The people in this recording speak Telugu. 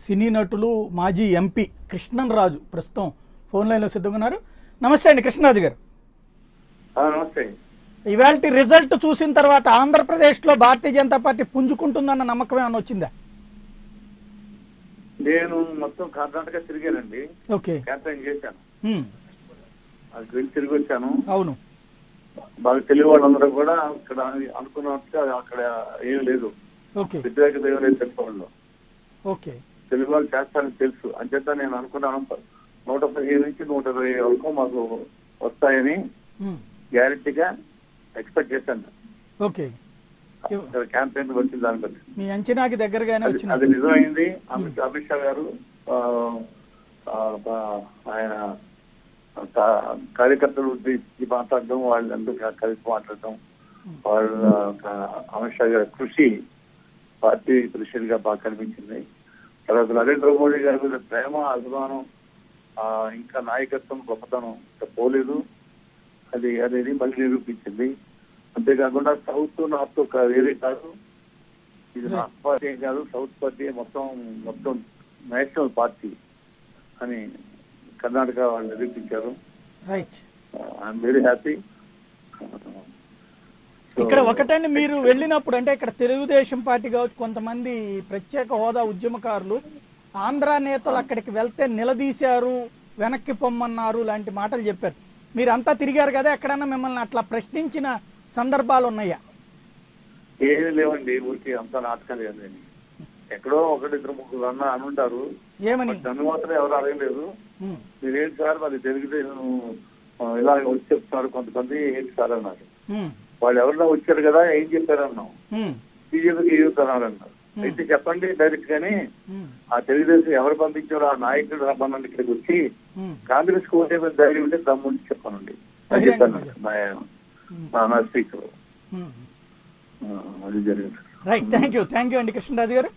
సినీ నటులు మాజీ ఎంపీ కృష్ణంరాజు ప్రస్తుతం ఫోన్ లైన్లో సిద్ధంగా ఉన్నారు. నమస్తే అండి కృష్ణరాజు గారు. నమస్తే. ఇవాళ రిజల్ట్ చూసిన తర్వాత ఆంధ్రప్రదేశ్లో భారతీయ జనతా పార్టీ పుంజుకుంటుందన్న నమ్మకం ఏమైనా వచ్చిందా? నేను మొత్తం కర్ణాటక తిరిగానండి. ఓకే, క్యాంపెయిన్ చేశాను. అది వెళ్ళి తిరిగి వచ్చాను. అవును, బాగా తెలుగు వాళ్ళందరూ కూడా ఇక్కడ అనుకున్నట్టుగా అక్కడ ఏం లేదు. ఓకే, వ్యతిరేకత ఏం లేదు తెలుగు వాళ్ళు. ఓకే, తెలుగు వాళ్ళు చేస్తారని తెలుసు. అంచేత నేను అనుకున్నాను 115 నుంచి 120 వరకు మాకు వస్తాయని గ్యారెంటీగా ఎక్స్పెక్ట్ చేశాను. ఓకే, క్యాంపెయిన్ వచ్చింది దాని బట్టి మీ అంచనాకి దగ్గరగానే వచ్చింది. అది నిజమైంది. అమిత్ షా గారు ఆయన కార్యకర్తలు ఉద్దేశించి మాట్లాడడం, వాళ్ళందరూ కలిసి మాట్లాడడం, వాళ్ళ అమిత్ షా గారి కృషి పార్టీ ప్రెసిడెంట్ గా బాగా కనిపించింది. తర్వాత నరేంద్ర మోడీ గారి మీద ప్రేమ, అభిమానం, ఇంకా నాయకత్వం, గొప్పతనం పోలేదు. అనేది మళ్ళీ నిరూపించింది. అంతేకాకుండా సౌత్ నార్త్ వేరే కాదు, ఇది నార్త్ పార్టీ కాదు, సౌత్ పార్టీ మొత్తం నేషనల్ పార్టీ అని కర్ణాటక వాళ్ళు నిరూపించారు. Right, I'm very happy. ఇక్కడ ఒకటండి, మీరు వెళ్ళినప్పుడు అంటే ఇక్కడ తెలుగుదేశం పార్టీ కావచ్చు, కొంతమంది ప్రత్యేక హోదా ఉద్యమకారులు ఆంధ్ర నేతలు అక్కడికి వెళ్తే నిలదీశారు, వెనక్కి పొమ్మన్నారు లాంటి మాటలు చెప్పారు. మీరు అంతా తిరిగారు కదా, ఎక్కడన్నా మిమ్మల్ని అట్లా ప్రశ్నించిన సందర్భాలు ఉన్నాయా? ఏమీ లేవండి, ఊరికి అంతా నాటకాలు లేదండి. ఎక్కడో 1-2-3 అనుంటారు. ఏమని? నన్ను మాత్రం ఎవరు అడగలేదు. మీరేంటి సార్ మరి తెలుగుదేశం ఇలా వచ్చి చెప్తున్నారు కొంతమంది, ఏంటి సార్ అన్నారు. వాళ్ళు ఎవరన్నా వచ్చారు కదా, ఏం చెప్పారన్నాం, బీజేపీకి ఎదుగుతున్నారన్నారు. అయితే చెప్పండి డైరెక్ట్ గాని, ఆ తెలుగుదేశం ఎవరు పంపించారో ఆ నాయకుడు రమ్మనండి ఇక్కడికి వచ్చి, కాంగ్రెస్ కు ఓటే ధైర్యం ఉంటే దమ్ముండి చెప్పానండి అని చెప్పాను నా స్పీకర్. అది జరిగింది. రైట్, థ్యాంక్ యూ అండి కృష్ణరాజు గారు.